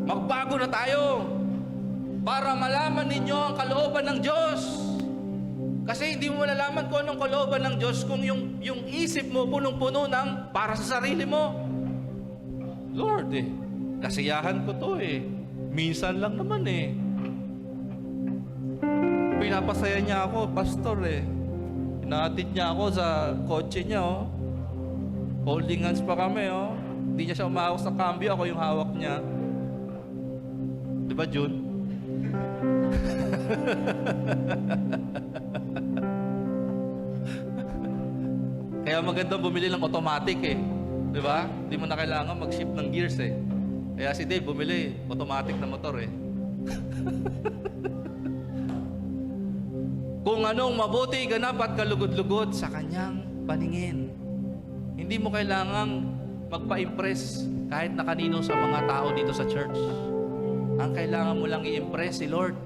Magbago na tayo para malaman ninyo ang kalooban ng Diyos. Kasi hindi mo malalaman kung anong kalooban ng Diyos kung yung isip mo punong-puno ng para sa sarili mo. Lord, kasiyahan ko to minsan lang naman pinapasaya niya ako, pastor Inaatid niya ako sa kotse niya holding hands pa kami Hindi niya siya umahawak sa cambio, ako yung hawak niya. Diba, Jun? Kaya maganda bumili ng automatic Diba? Hindi mo na kailangan mag-shift ng gears Kaya si Dave bumili automatic na motor Kung anong mabuti, ganap at kalugod-lugod sa Kanyang paningin. Hindi mo kailangang magpa-impress kahit na kanino sa mga tao dito sa church. Ang kailangan mo lang i-impress si Lord.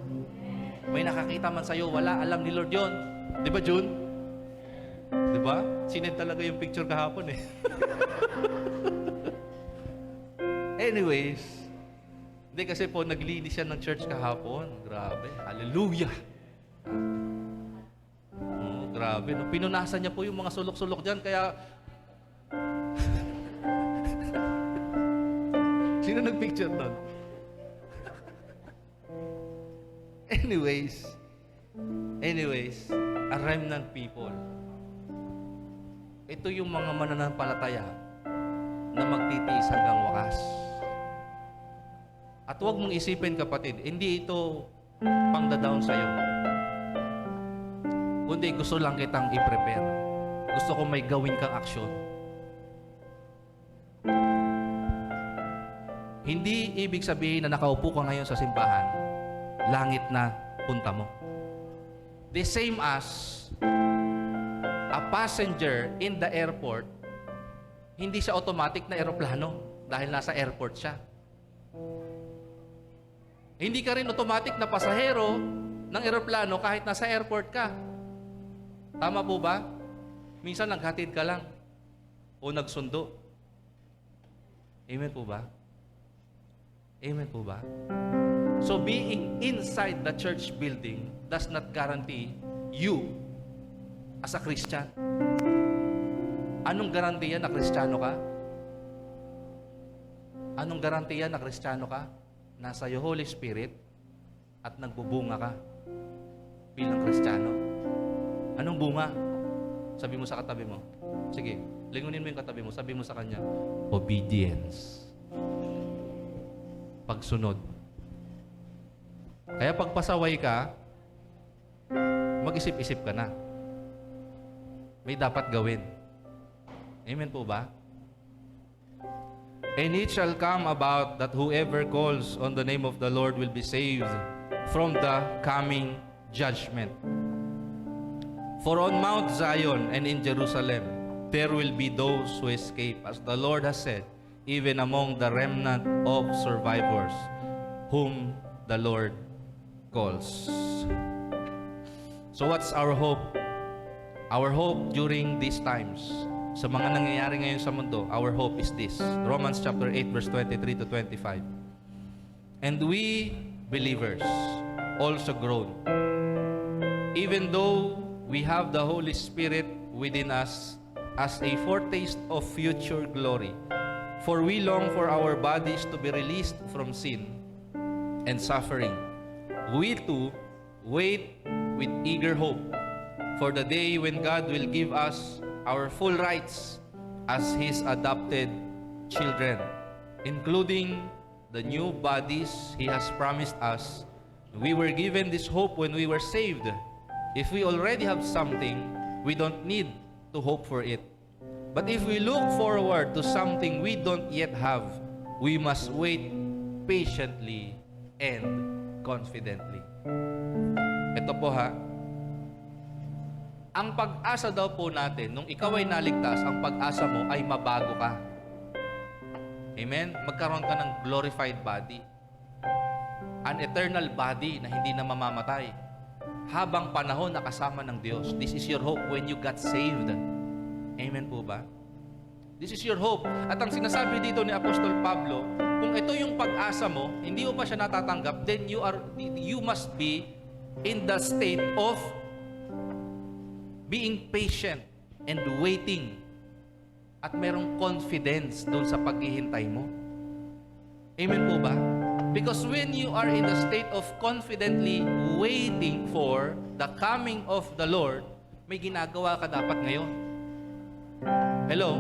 May nakakita man sa'yo, wala, alam ni Lord yon. Di ba, June? Di ba? Sinend talaga yung picture kahapon Anyways, hindi kasi po naglinis siya ng church kahapon. Grabe, hallelujah! Grabe, pinunasan niya po yung mga sulok-sulok dyan, kaya sino nagpicture doon? Anyways, a remnant people. Ito yung mga mananampalataya na magtitiis hanggang wakas. At huwag mong isipin, kapatid, hindi ito pang-down sa'yo. Kundi gusto lang kitang i-prepare. Gusto ko may gawin kang aksyon. Hindi ibig sabihin na nakaupo ka ngayon sa simbahan, langit na punta mo. The same as a passenger in the airport, hindi siya automatic na eroplano dahil nasa airport siya. Hindi ka rin automatic na pasahero ng eroplano kahit nasa airport ka. Tama po ba? Minsan naghatid ka lang o nagsundo. Amen po ba? Amen po ba? So being inside the church building does not guarantee you as a Christian. Anong garantiya na Kristiyano ka? Anong garantiya na Kristiyano ka? Nasa iyo Holy Spirit at nagbubunga ka bilang Kristiyano. Anong bunga? Sabi mo sa katabi mo. Sige, lingunin mo yung katabi mo. Sabi mo sa kanya, obedience. Pagsunod. Kaya pag pasaway ka, mag-isip-isip ka na. May dapat gawin. Amen po ba? And it shall come about that whoever calls on the name of the Lord will be saved from the coming judgment. For on Mount Zion and in Jerusalem, there will be those who escape, as the Lord has said, even among the remnant of survivors, whom the Lord calls. So what's our hope? Our hope during these times, sa mga nangyayari ngayon sa mundo, our hope is this. Romans chapter 8, verse 23 to 25. And we believers also groan, even though we have the Holy Spirit within us as a foretaste of future glory. For we long for our bodies to be released from sin and suffering. We too wait with eager hope for the day when God will give us our full rights as His adopted children, including the new bodies He has promised us. We were given this hope when we were saved. If we already have something, we don't need to hope for it. But if we look forward to something we don't yet have, we must wait patiently and confidently. Ito po ha, ang pag-asa daw po natin, nung ikaw ay naligtas, ang pag-asa mo ay mabago ka. Amen? Magkaroon ka ng glorified body. An eternal body na hindi na mamamatay. Habang panahon na kasama ng Diyos. This is your hope when you got saved. Amen po ba? This is your hope. At ang sinasabi dito ni Apostol Pablo, kung ito yung pag-asa mo, hindi mo pa siya natatanggap, then you must be in the state of being patient and waiting. At merong confidence doon sa paghihintay mo. Amen po ba? Because when you are in the state of confidently waiting for the coming of the Lord, may ginagawa ka dapat ngayon. Hello?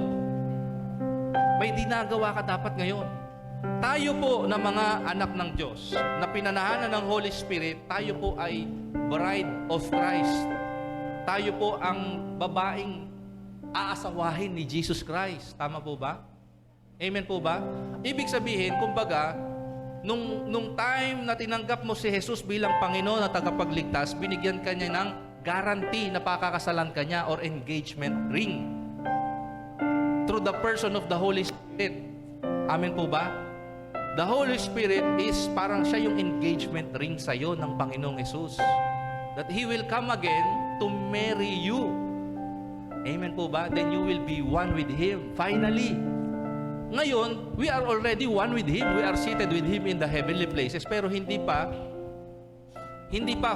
May ginagawa ka dapat ngayon. Tayo po na mga anak ng Diyos, na pinanahanan ng Holy Spirit, tayo po ay bride of Christ. Tayo po ang babaeng aasawahin ni Jesus Christ. Tama po ba? Amen po ba? Ibig sabihin, kumbaga, nung time na tinanggap mo si Jesus bilang Panginoon at tagapagligtas, binigyan ka niya ng guarantee na pakakasalan ka niya or engagement ring through the person of the Holy Spirit. Amen po ba? The Holy Spirit is parang siya yung engagement ring sa'yo ng Panginoong Jesus. That He will come again to marry you. Amen po ba? Then you will be one with Him. Finally. Ngayon, we are already one with Him. We are seated with Him in the heavenly places. Pero hindi pa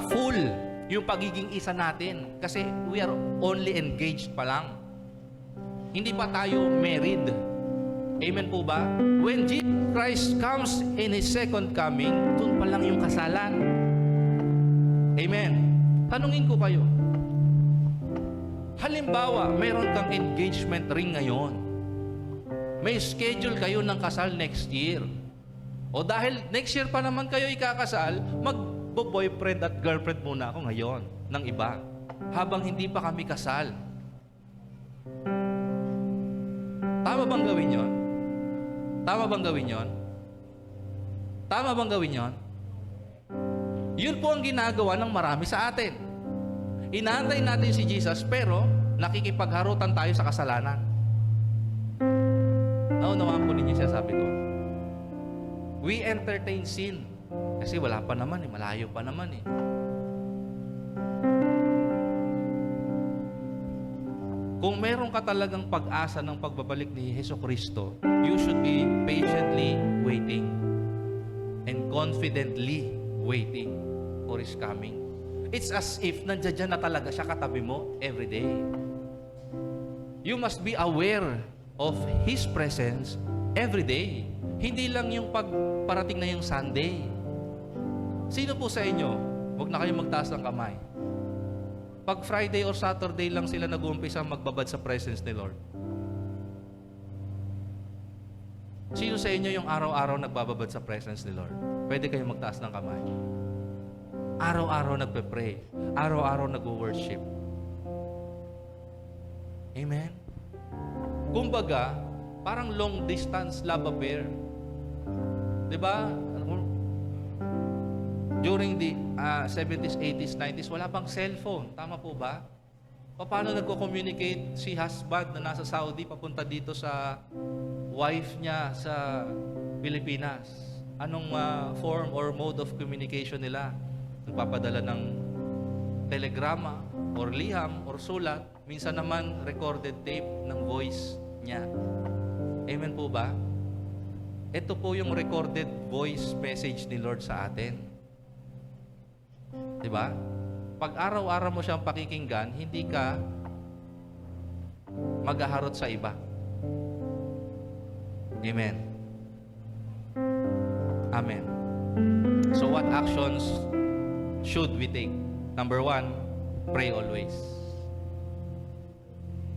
full yung pagiging isa natin. Kasi we are only engaged pa lang. Hindi pa tayo married. Amen po ba? When Jesus Christ comes in His second coming, doon pa lang yung kasalan. Amen. Tanungin ko kayo. Halimbawa, mayroon kang engagement ring ngayon. May schedule kayo ng kasal next year. O dahil next year pa naman kayo ikakasal, mag-boyfriend at girlfriend muna ako ngayon ng iba. Habang hindi pa kami kasal. Tama bang gawin yon? Tama bang gawin yon? Tama bang gawin yon? Yun po ang ginagawa ng marami sa atin. Inaantay natin si Jesus, pero nakikipagharutan tayo sa kasalanan. Naunawaan po ninyo siya, sabi ko. We entertain sin. Kasi wala pa naman malayo pa naman Kung meron ka talagang pag-asa ng pagbabalik ni Jesucristo, you should be patiently waiting and confidently waiting for His coming. It's as if nandiyan na talaga siya katabi mo every day. You must be aware of His presence every day. Hindi lang yung pagparating na yung Sunday. Sino po sa inyo, huwag na kayong magtaas ng kamay, pag Friday or Saturday lang sila nag-uumpisa magbabad sa presence ni Lord? Sino sa inyo yung araw-araw nagbababad sa presence ni Lord? Pwede kayong magtaas ng kamay. Araw-araw nagpe-pray. Araw-araw nag-worship. Amen? Kumbaga, parang long distance love affair. Diba? During the 70s, 80s, 90s, wala pang cellphone. Tama po ba? Paano nagko-communicate si husband na nasa Saudi papunta dito sa wife niya sa Pilipinas? Anong form or mode of communication nila? Nagpapadala ng telegrama or liham or sulat. Minsan naman recorded tape ng voice niya. Amen po ba? Ito po yung recorded voice message ni Lord sa atin. Diba? Pag araw-araw mo siyang pakikinggan, hindi ka maghaharot sa iba. Amen. Amen. So what actions should we take? Number 1, pray always.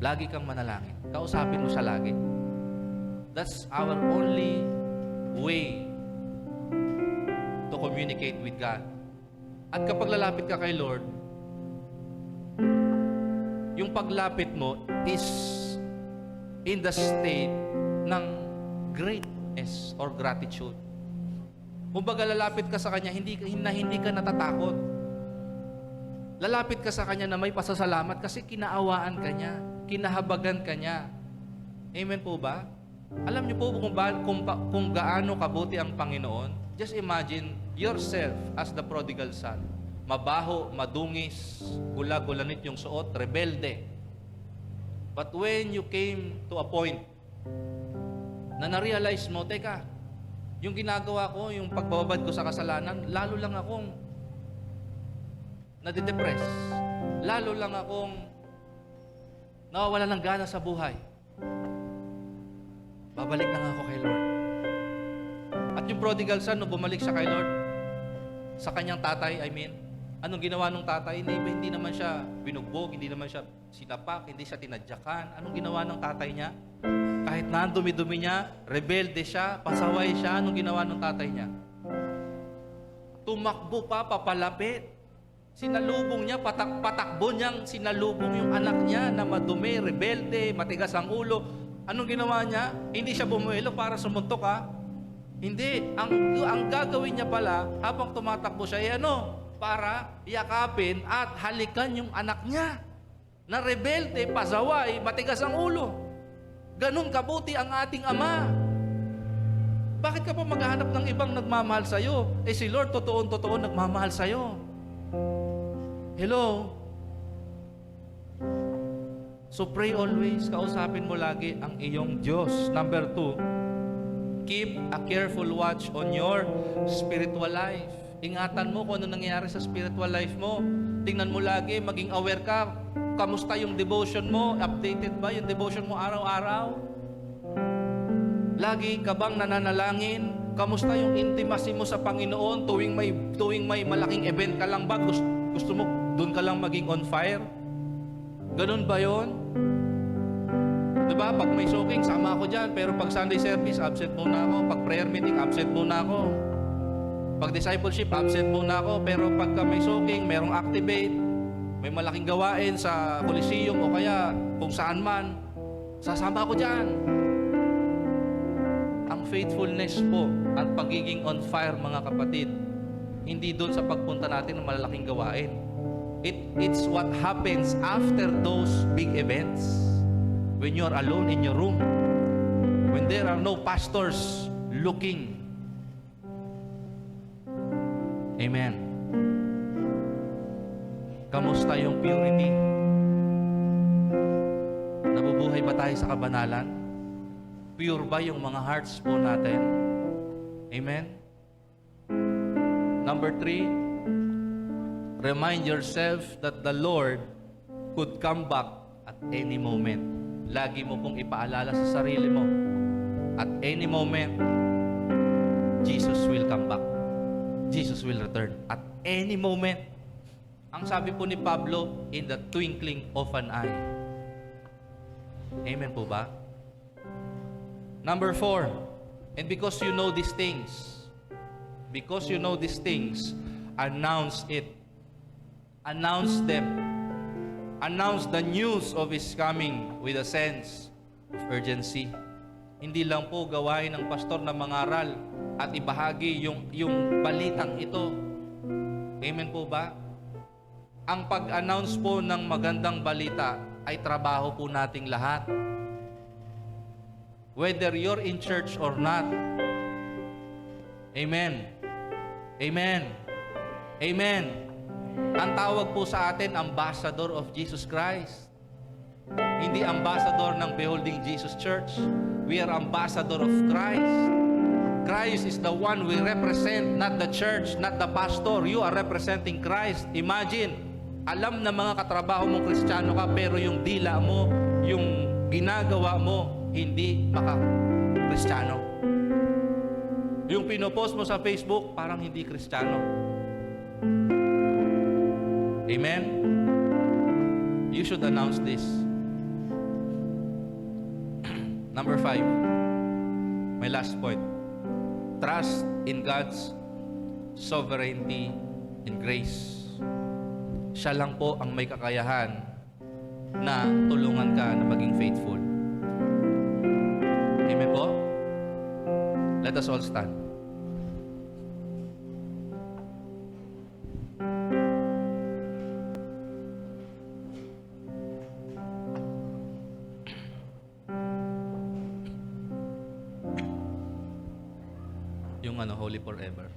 Lagi kang manalangin. Kausapin mo siya lagi. That's our only way to communicate with God. At kapag lalapit ka kay Lord, yung paglapit mo is in the state ng greatness or gratitude. Kumbaga lalapit ka sa Kanya, hindi ka natatakot. Lalapit ka sa Kanya na may pasasalamat kasi kinaawaan ka Niya, kinahabagan ka Niya. Amen po ba? Alam niyo po kung gaano kabuti ang Panginoon? Just imagine yourself as the prodigal son. Mabaho, madungis, gula-gulanit yung suot, rebelde. But when you came to a point na na-realize mo, teka, yung ginagawa ko, yung pagbababad ko sa kasalanan, lalo lang akong nadidepress. Lalo lang akong nawawala ng gana sa buhay. Babalik na nga ako kay Lord. At yung prodigal son, nung bumalik siya kay Lord, sa kanyang tatay, anong ginawa ng tatay? Hindi naman siya binugbog, hindi naman siya sinapak, hindi siya tinadyakan. Anong ginawa ng tatay niya? Kahit na ang dumi-dumi niya, rebelde siya, pasaway siya, anong ginawa ng tatay niya? Tumakbo pa, papalapit. Sinalubong niya, patakbo niyang sinalubong yung anak niya na madumi, rebelde, matigas ang ulo. Anong ginawa niya? Hindi siya bumuelo para sumuntok, ha? Hindi. Ang gagawin niya pala, habang tumatakbo siya, para yakapin at halikan yung anak niya na rebelde, pasaway, matigas ang ulo. Ganun kabuti ang ating Ama. Bakit ka pa maghahanap ng ibang nagmamahal sa'yo? Si Lord, totoo nagmamahal sa'yo. Hello? So pray always. Kausapin mo lagi ang iyong Diyos. Number 2, keep a careful watch on your spiritual life. Ingatan mo kung ano nangyayari sa spiritual life mo. Tingnan mo lagi, maging aware ka. Kamusta yung devotion mo? Updated ba yung devotion mo araw-araw? Lagi ka bang nananalangin? Kamusta yung intimacy mo sa Panginoon? Tuwing may malaking event ka lang ba? Gusto mo doon ka lang maging on fire? Ganun ba yon? Diba? Pag may soaking, sama ako dyan. Pero pag Sunday service, absent muna ako. Pag prayer meeting, absent muna ako. Pag discipleship, absent muna ako. Pero pagka may soaking, merong activate, may malaking gawain sa Coliseum o kaya kung saan man, sasama ako dyan. Ang faithfulness po at pagiging on fire, mga kapatid, hindi doon sa pagpunta natin ng malalaking gawain. It's what happens after those big events. When you are alone in your room, when there are no pastors looking. Amen. Kamusta yung purity? Nabubuhay ba tayo sa kabanalan? Pure ba yung mga hearts po natin? Amen? Number 3, remind yourself that the Lord could come back at any moment. Lagi mo pong ipaalala sa sarili mo, at any moment, Jesus will come back. Jesus will return. At any moment. Ang sabi po ni Pablo, in the twinkling of an eye. Amen po ba? Number 4, and because you know these things, announce it. Announce them. Announce the news of His coming with a sense of urgency. Hindi lang po gawain ng pastor na mangaral at ibahagi yung balitang ito. Amen po ba? Ang pag-announce po ng magandang balita ay trabaho po nating lahat. Whether you're in church or not. Amen. Amen. Amen. Ang tawag po sa atin, ambassador of Jesus Christ. Hindi ambassador ng Beholding Jesus Church. We are ambassador of Christ. Christ is the one we represent, not the church, not the pastor. You are representing Christ. Imagine, alam na mga katrabaho mo Kristiyano ka, pero yung dila mo, yung ginagawa mo, hindi maka-Kristiyano. Yung pinopost mo sa Facebook, parang hindi Kristiyano. Amen? You should announce this. Number 5, my last point. Trust in God's sovereignty and grace. Siya lang po ang may kakayahan na tulungan ka na maging faithful. Amen po? Let us all stand. Yung Holy Forever.